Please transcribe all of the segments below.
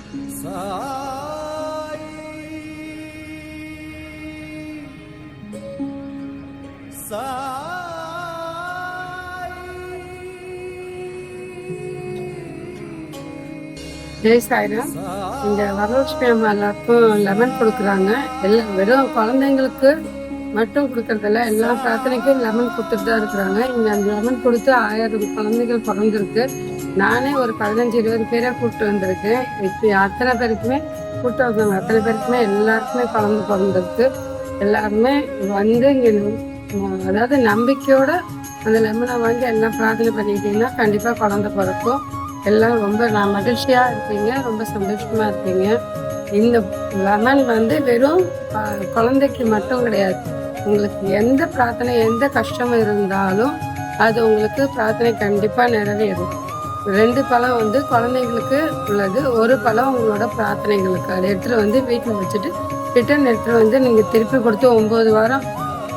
ஜெய் சாய்ராம். இந்த வரலட்சுமி அம்மா எல்லாருக்கும் லெமன் கொடுக்குறாங்க. எல்லாம் வெறும் குழந்தைங்களுக்கு மட்டும் கொடுக்கறதில்ல, எல்லா பிரார்த்தனைக்கும் லெமன் கொடுத்துட்டு தான் இருக்கிறாங்க. இங்கே அந்த லெமன் கொடுத்து 1000 குழந்தைகள் பிறந்திருக்கு. நானே ஒரு 15-20 பேரை கூப்பிட்டு வந்திருக்கேன். இப்போ அத்தனை பேருக்குமே கூப்பிட்டு வந்தவங்க அத்தனை பேருக்குமே எல்லாருக்குமே குழந்தை பிறந்திருக்கு. எல்லாருமே வந்து இங்கே அதாவது நம்பிக்கையோட அந்த லெமனை வாங்கி எல்லாம் பிரார்த்தனை பண்ணிக்கிட்டீங்கன்னா கண்டிப்பாக குழந்தை பிறக்கும். எல்லாம் ரொம்ப மகிழ்ச்சியா இருப்பீங்க, ரொம்ப சந்தோஷமா இருப்பீங்க. இந்த லெமன் வந்து வெறும் குழந்தைக்கு மட்டும் கிடையாது. உங்களுக்கு எந்த பிரார்த்தனை எந்த கஷ்டம் இருந்தாலும் அது உங்களுக்கு பிரார்த்தனை கண்டிப்பா நிறைவேறும். 2 பழம் வந்து குழந்தைங்களுக்கு உள்ளது, 1 பழம் உங்களோட பிரார்த்தனைகளுக்கு. அதை எடுத்துட்டு வந்து வீட்டில் வச்சுட்டு ரிட்டர்ன் எடுத்துட்டு வந்து நீங்க திருப்பி கொடுத்து 9 வாரம்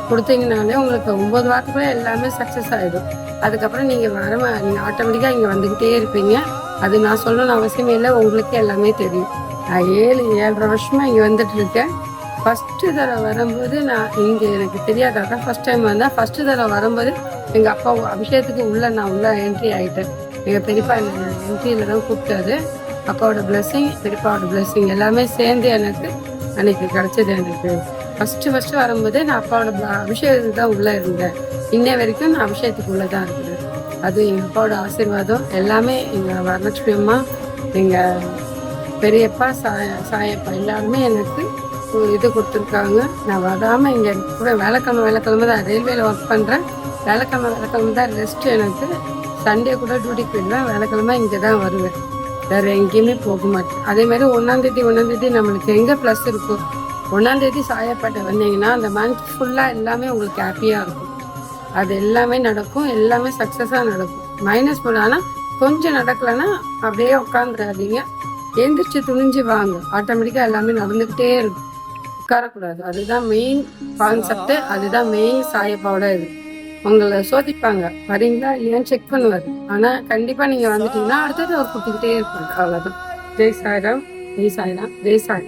கொடுத்தீங்கனாலே உங்களுக்கு 9 வாரத்துக்குள்ள எல்லாமே சக்ஸஸ் ஆகிடும். அதுக்கப்புறம் நீங்கள் நீங்கள் ஆட்டோமேட்டிக்காக இங்கே வந்துக்கிட்டே இருப்பீங்க. அது நான் சொல்லணும்னு அவசியமே இல்லை, உங்களுக்கு எல்லாமே தெரியும். நான் 7-7.5 வருஷமாக இங்கே வந்துட்டு இருக்கேன். ஃபஸ்ட்டு தடவை வரும்போது நான் இங்கே எனக்கு தெரியாத ஃபஸ்ட் டைம் வந்தேன். ஃபஸ்ட்டு தடவை வரும்போது எங்கள் அப்பா அபிஷேகத்துக்கு நான் உள்ளே என்ட்ரி ஆகிட்டேன். எங்கள் பெரியப்பா என்ன என்ட்ரியில் தான் கூப்பிட்டாரு. அப்பாவோட பிளெஸ்ஸிங், பெரியப்பாவோட பிளெஸ்ஸிங் எல்லாமே சேர்ந்து எனக்கு அன்னைக்கு கிடச்சிது. எனக்கு ஃபஸ்ட்டு வரும்போது நான் அப்பாவோட அபிஷேகத்துக்கு தான் உள்ளே இருந்தேன். இன்ன வரைக்கும் நான் அபிஷேகத்துக்கு உள்ளே தான் இருக்கிறேன். அது எங்கள் அப்பாவோட ஆசீர்வாதம். எல்லாமே எங்கள் வரலட்சுமி அம்மா, எங்கள் பெரியப்பா, சாயப்பா எல்லாருமே எனக்கு இது கொடுத்துருக்காங்க. நான் வராமல் இங்கே கூட வேலைக்கிழமை தான் ரயில்வேல ஒர்க் பண்ணுறேன். வேலைக்கிழமை தான் ரெஸ்ட். எனக்கு சண்டே கூட டியூட்டிக்கு போயிடுவேன். வேலைக்கிழமை இங்கே தான் வருவேன், வேறு எங்கேயுமே போக மாட்டேன். அதேமாதிரி 1ஆம் தேதி நம்மளுக்கு எங்கே ப்ளஸ் இருக்கும். 1ஆம் தேதி சாயப்பாட்டை வந்தீங்கன்னா அந்த மந்த் ஃபுல்லாக எல்லாமே உங்களுக்கு ஹாப்பியாக இருக்கும். அது எல்லாமே நடக்கும், எல்லாமே சக்ஸஸாக நடக்கும். மைனஸ் போனால் கொஞ்சம் நடக்கலைன்னா அப்படியே உட்காந்துடாதீங்க, எழுந்திரிச்சு துணிஞ்சு வாங்க. ஆட்டோமேட்டிக்காக எல்லாமே நடந்துக்கிட்டே இருக்கும், உட்காரக்கூடாது. அதுதான் மெயின் கான்செப்ட், அதுதான் மெயின் சாயப்பாவோட இது. உங்களை சோதிப்பாங்க, வரீங்களா இல்லையான்னு செக் பண்ணுவார். ஆனால் கண்டிப்பாக நீங்கள் வந்துட்டீங்கன்னா அடுத்தது அவர் கொடுத்துக்கிட்டே இருப்பாங்க. அவ்வளோதான். ஜெய் சாய்ராம், ஜெய் சாய்ராம், ஜெய் சாய்.